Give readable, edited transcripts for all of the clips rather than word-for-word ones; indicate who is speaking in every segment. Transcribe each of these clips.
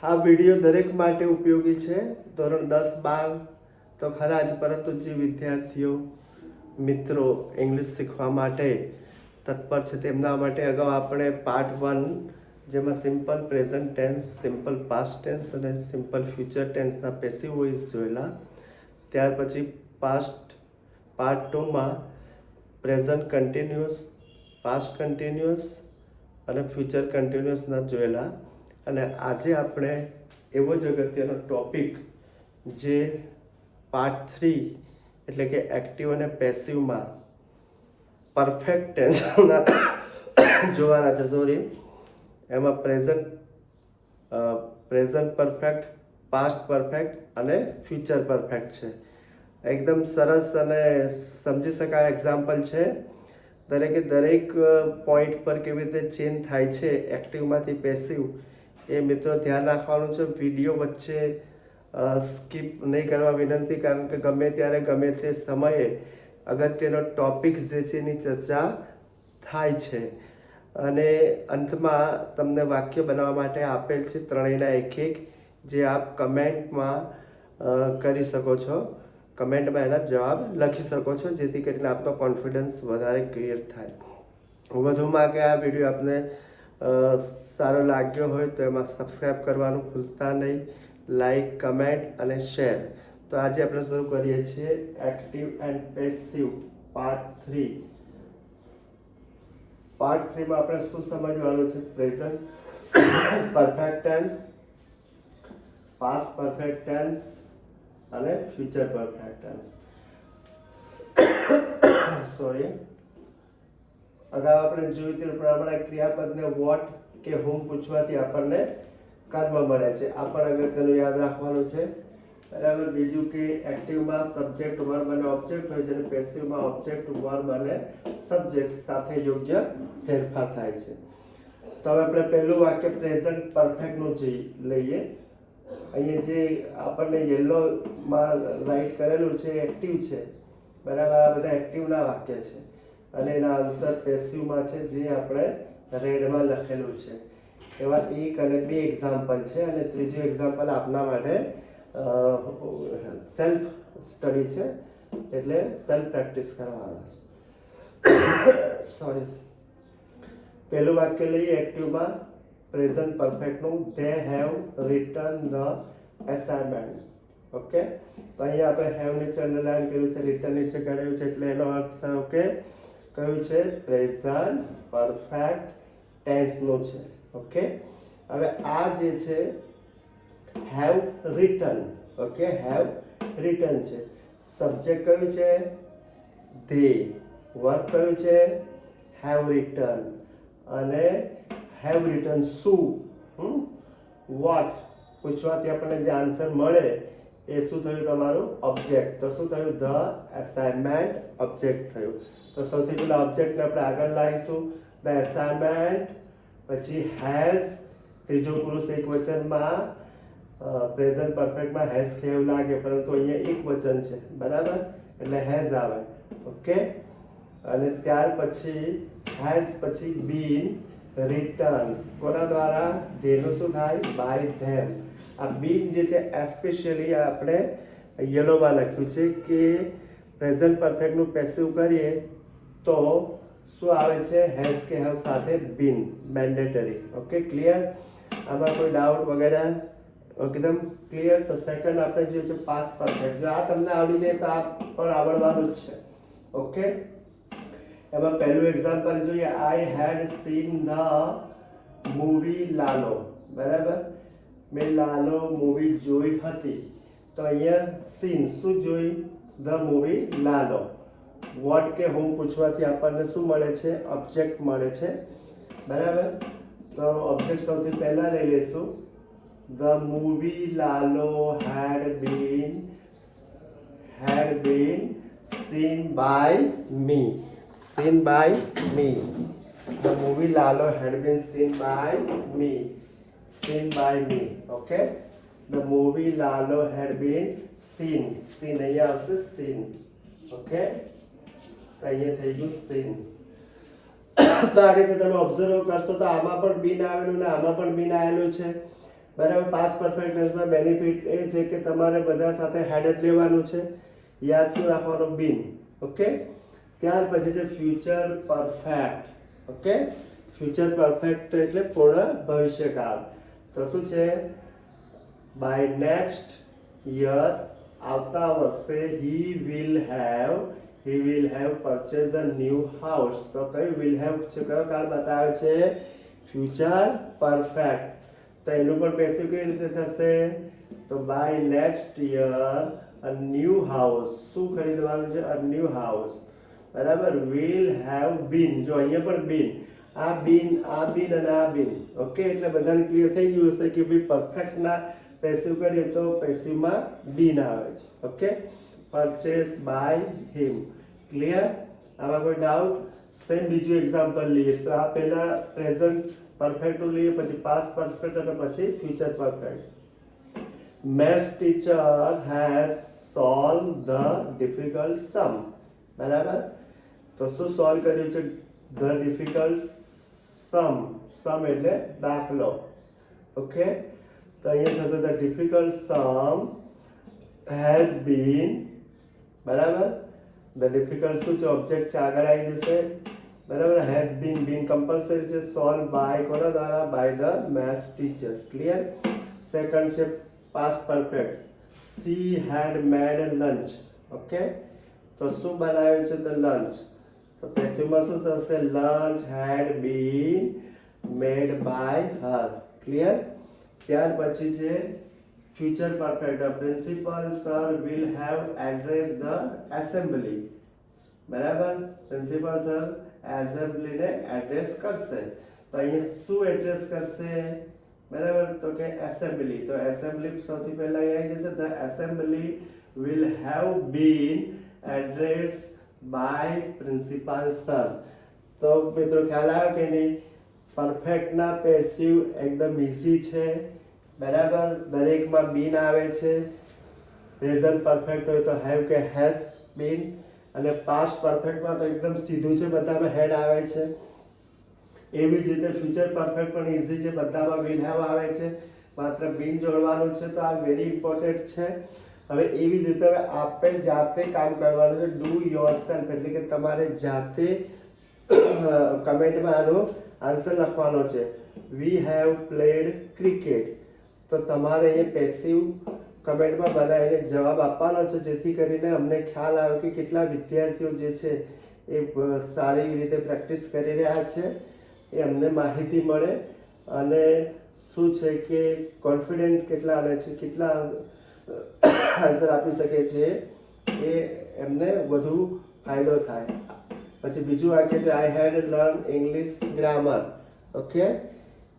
Speaker 1: આ વિડીયો દરેક માટે ઉપયોગી છે. ધોરણ 10-12 તો ખરા જ, પરંતુ જે વિદ્યાર્થીઓ મિત્રો ઇંગ્લિશ શીખવા માટે તત્પર છે તેમના માટે અગાઉ આપણે પાર્ટ 1 જેમાં simple present tense, simple past tense અને સિમ્પલ ફ્યુચર ટેન્સના પેસિવ વોઇસ જોયેલા. ત્યાર પછી પાર્ટ 2માં પ્રેઝન્ટ કન્ટિન્યુઅસ, પાસ્ટ કન્ટિન્યુઅસ અને ફ્યુચર કન્ટિન્યુઅસના જોયેલા. અને આજે આપણે એવો જ અગત્યનો ટોપિક જે પાર્ટ 3 એટલે કે એક્ટિવ અને પેસિવમાં પરફેક્ટ ટેન્સના જોવાના છે. એમાં પ્રેઝન્ટ પરફેક્ટ, પાસ્ટ પરફેક્ટ અને ફ્યુચર પરફેક્ટ છે. એકદમ સરસ અને સમજી શકાય એક્ઝામ્પલ છે. દરેક પોઈન્ટ પર કેવી રીતે ચેન્જ થાય છે એક્ટિવમાંથી પેસિવ, એ મિત્રો ધ્યાન રાખવાનું છે. વિડીયો વચ્ચે સ્કીપ નહીં કરવા વિનંતી, કારણ કે ગમે ત્યારે ગમે તે સમયે અગત્યનો ટોપિક જે છે એની ચર્ચા થાય છે. અને અંતમાં તમને વાક્ય બનાવવા માટે આપેલ છે ત્રણેયના એક, જે આપ કમેન્ટમાં કરી શકો છો. કમેન્ટમાં એના જવાબ લખી શકો છો, જેથી કરીને આપનો કોન્ફિડન્સ વધારે ક્લિયર થાય. વધુમાં કે આ વિડીયો આપને સારો લાગ્યો હોય તો એમાં સબસ્ક્રાઈબ કરવાનું ભૂલતા નહીં, લાઈક, કમેન્ટ અને શેર. તો આજે આપણે શરૂ કરીએ છીએ active and passive part 3. Part 3માં આપણે શું સમજવાનું છે? Present perfect tense, past perfect tense અને ફ્યુચર પરફેક્ટ ટેન્સ. અગાઉ આપણે જોયું તે પ્રમાણે ક્રિયાપદને વોટ કે હુમ પૂછવાથી આપણને કર્મ મળે છે. આ પણ અગત્યનું યાદ રાખવાનું છે. બરાબર. બીજું કે એક્ટિવમાં સબ્જેક્ટ, વર્બ અને ઓબ્જેક્ટ હોય છે અને પેસિવમાં ઓબ્જેક્ટ, વર્બ અને સબ્જેક્ટ સાથે યોગ્ય ફેરફાર થાય છે. તો હવે આપણે પહેલું વાક્ય પ્રેઝન્ટ પરફેક્ટનું લઈએ. અહીંયા જે આપણને યલોમાં રાઈટ કરેલું છે એક્ટિવ છે. બરાબર. આ બધા એક્ટિવના વાક્ય છે અને એના આન્સર પેસિવમાં છે, જે આપણે રેડમાં લખેલું છે. એવા 1 અને 2 એક્ઝામ્પલ છે અને ત્રીજું એક્ઝામ્પલ આપના માટે સેલ્ફ સ્ટડી છે, એટલે સેલ્ફ પ્રેક્ટિસ કરવાના છે. પહેલું વાક્ય લઈએ એક્ટિવમાં પ્રેઝન્ટ પરફેક્ટનું. They have written the assignment. Okay. તો અહીંયા આપણે હેવ નીચે અંડરલાઈન કર્યું છે, રિટન નીચે કર્યું છે, એટલે એનો અર્થ થયો કે કયું છે? પ્રેઝન્ટ પરફેક્ટ ટેન્સનું છે. ઓકે. હવે આ જે છે have return. Okay, have return છે. સબ્જેક્ટ કયું છે? ધે. વર્બ કયું છે? Have return. અને હેવ રિટન શું? વોટ પૂછવાથી આપણને જે આન્સર મળે એ શું થયું? તમારું ઓબ્જેક્ટ. તો શું થયું? ધ એસાઇનમેન્ટ ઓબ્જેક્ટ થયું. તો સૌથી પહેલા ઓબ્જેક્ટને આપણે આગળ લાવીશું. ધ એસાઇનમેન્ટ, પછી હેઝ, ત્રીજો પુરુષ એકવચનમાં. પ્રેઝન્ટ પરફેક્ટમાં હેઝ કેવું લાગે, પરંતુ અહીંયા એક વચન છે. બરાબર, એટલે હેઝ આવે. ઓકે. અને ત્યાર પછી હેઝ પછી બીન રિટર્ન્સ. કોના દ્વારા? ધેનું શું થાય? By them. આ બીન જે છે એસ્પેશિયલી આપણે યલોમાં લખ્યું છે કે પ્રેઝન્ટ પરફેક્ટનું પેસિવ કરીએ તો શું આવે છે? હેઝ કે હેવ સાથે બીન, મેન્ડેટરી. Okay, clear? આમાં કોઈ ડાઉટ વગેરે? એકદમ ક્લિયર. તો સેકન્ડ આપણે જોઈએ છે પાસ્ટ પરફેક્ટ. જો આ તમને આવડી જાય તો આ પણ આવડવાનું જ છે. ઓકે. એમાં પહેલું એક્ઝામ્પલ જોઈએ. I had seen the movie Lalo. બરાબર, મેં લાલો મૂવી જોઈ હતી. તો અહીંયા સીન શું જોઈ? The movie Lalo. વોટ કે હુમ પૂછવાથી આપણને શું મળે છે? ઓબ્જેક્ટ મળે છે. બરાબર. તો ઓબ્જેક્ટ સૌથી પહેલા લઈ લઈશું. The movie Lalo had been seen by me. Seen by me. The movie Lalo had been seen by me. Seen by me. Okay. The movie Lalo had been seen. Seen અહીંયા આવશે seen. Okay. તો અહીંયા થઈ ગયું seen. તો આ રીતે તમે ઓબ્ઝર્વ કરશો તો આમાં પણ બીન આવેલું ને આમાં પણ બીન આવેલું છે. બરાબર. પાસ્ટ પરફેક્ટ ટેન્સમાં બેનિફિટ એ છે કે તમારે બધા સાથે હેડ જ લેવાનું છે, યાદ શું રાખવાનું? બીન. ઓકે. ત્યાર પછી છે future perfect. Okay. Future perfect એટલે પૂર્ણ ભવિષ્યકાળ. તો શું છે? બાય નેક્સ્ટ યર, આવતા વર્ષે, he will have purchase a new house. તો કયું વિલ હેવ છે? કયો કાળ બતાવે છે? Future perfect. તો એનું પણ પેસિવ કેવી રીતે થશે? તો by next year a new house. શું ખરીદવાનું છે? A new house. બરાબર. Will have been. જો અહીંયા પણ બીન, આ બીન અને આ બીન. ઓકે. એટલે બધાને ક્લિયર થઈ ગયું હશે કે ભાઈ પરફેક્ટના પેસિવ કરીએ તો પેસિવમાં બીન આવે છે. Okay. Purchase by him. Clear? આમાં કોઈ ડાઉટ? સેમ બીજું એક્ઝામ્પલ લઈએ તો આ પહેલા પ્રેઝન્ટ પરફેક્ટ લઈએ, પછી પાસ્ટ પરફેક્ટ અને પછી future perfect. Maths teacher has solve the difficult sum. બરાબર. તો શું સોલ્વ કર્યું છે? ધ ડિફિકલ્ટ સમ. સમ એટલે દાખલો. ઓકે. તો અહીંયા થશે the difficult sum has been. બરાબર. ધ ડિફિકલ્ટ શું છે? ઓબ્જેક્ટ છે, આગળ આવી જશે. બરાબર. હેઝ બીન, બીન કમ્પલસરી છે. સોલ્વ બાય કોના દ્વારા? By the maths teacher. Clear? Second છે past perfect. She had made lunch. Okay. તો શું બનાવ્યું છે? The lunch. તો પેસિવમાં શું થશે? Lunch had been made by her. Clear? ત્યાર પછી છે future perfect. Principal sir will have address the assembly. બરાબર. પ્રિન્સિપલ સર એસેમ્બલીને એડ્રેસ કરશે. તો અહીંયા શું એડ્રેસ કરશે? બરાબર. તો કે એસેમ્બલી. તો એસેમ્બલી સૌથી પહેલા આવી જશે. The assembly will have been address by principal sir. તો મિત્રો ખ્યાલ આવ્યો કે નહીં? પરફેક્ટના પેસિવ એકદમ ઇઝી છે. બરાબર. દરેકમાં બીન આવે છે. પ્રેઝન્ટ પરફેક્ટ હોય તો હેવ કે હેઝ બીન, અને પાસ્ટ પરફેક્ટમાં તો એકદમ સીધું છે, બધામાં હેડ આવે છે. એવી જ રીતે ફ્યુચર પરફેક્ટ પણ ઇઝી છે, બધામાં વિલ હેવ આવે છે, માત્ર બીન જોડવાનું છે. તો આ વેરી ઇમ્પોર્ટન્ટ છે. હવે એવી જ રીતે હવે આપણે જાતે કામ કરવાનું છે. ડુ યોર સેલ્ફ એટલે કે તમારે જાતે કમેન્ટમાં આનો આન્સર લખવાનો છે. We have played cricket. તો તમારે અહીંયા પેસિવ કમેન્ટમાં બનાવીને જવાબ આપવાનો છે, જેથી કરીને અમને ખ્યાલ આવે કે કેટલા વિદ્યાર્થીઓ જે છે એ સારી રીતે પ્રેક્ટિસ કરી રહ્યા છે, એ અમને માહિતી મળે. અને શું છે કે કોન્ફિડન્ટ કેટલા આવે છે, કેટલા આન્સર આપી શકે છે, એ એમને વધુ ફાયદો થાય. પછી બીજું વાક્ય છે આઈ હેડ લર્ન ઇંગ્લિશ ગ્રામર. ઓકે.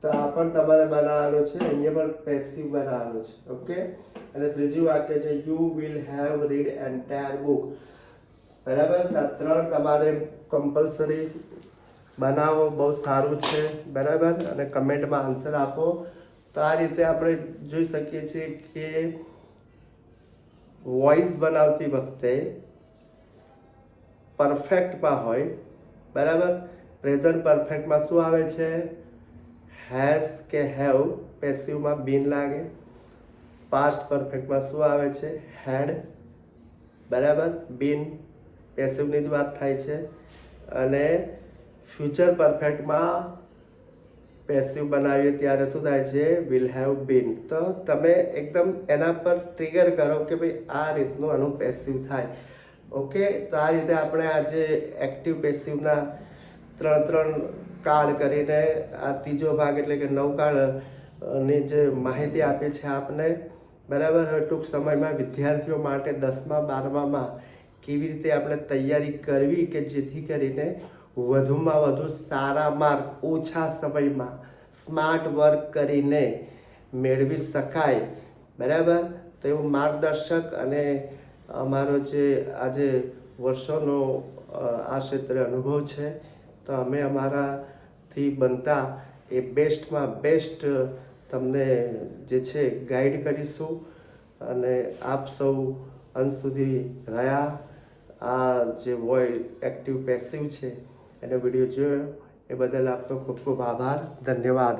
Speaker 1: તો આ પણ તમારે બનાવવાનું છે. અહીંયા પણ પેસિવ બનાવવાનું છે. ઓકે. અને ત્રીજું વાક્ય છે you will have read entire book. બરાબર. આ ત્રણ તમારે કમ્પલસરી બનાવો. બહુ સારું છે. બરાબર. અને કમેન્ટમાં આન્સર આપો. તો આ રીતે આપણે જોઈ શકીએ છીએ કે વોઇસ બનાવતી વખતે પરફેક્ટમાં હોય. બરાબર. પ્રેઝન્ટ પરફેક્ટમાં શું આવે છે? હેઝ કે હેવ. પેસિવમાં બીન લાગે. પાસ્ટ પરફેક્ટમાં શું આવે છે? હેડ. બરાબર. બીન પેસિવની જ વાત થાય છે. અને ફ્યુચર પરફેક્ટમાં પેસિવ બનાવીએ ત્યારે શું થાય છે? વિલ હેવ બીન. તો તમે એકદમ એના પર ટ્રિગર કરો કે ભાઈ આ રીતનું આનું પેસિવ થાય. ઓકે. તો આ રીતે આપણે આજે એક્ટિવ પેસિવના ત્રણ કાળ કરીને આ ત્રીજો ભાગ એટલે કે 9 કાળની જે માહિતી આપી છે આપને. બરાબર. હવે ટૂંક સમયમાં વિદ્યાર્થીઓ માટે 10મા 12મામાં કેવી રીતે આપણે તૈયારી કરવી કે જેથી કરીને વધુમાં વધુ સારા માર્ક ઓછા સમયમાં સ્માર્ટ વર્ક કરીને મેળવી શકાય. બરાબર. તો એવું માર્ગદર્શક અને અમારો જે આજે વર્ષોનો આ ક્ષેત્રે અનુભવ છે, તો અમે અમારાથી બનતા એ બેસ્ટમાં બેસ્ટ તમને જે છે ગાઈડ કરીશું. અને આપ સૌ અંત સુધી રહ્યા. આ જે વોઇડ એક્ટિવ પેસિવ છે એનો વિડીયો જોયો એ બદલ આપનો ખૂબ ખૂબ આભાર. ધન્યવાદ.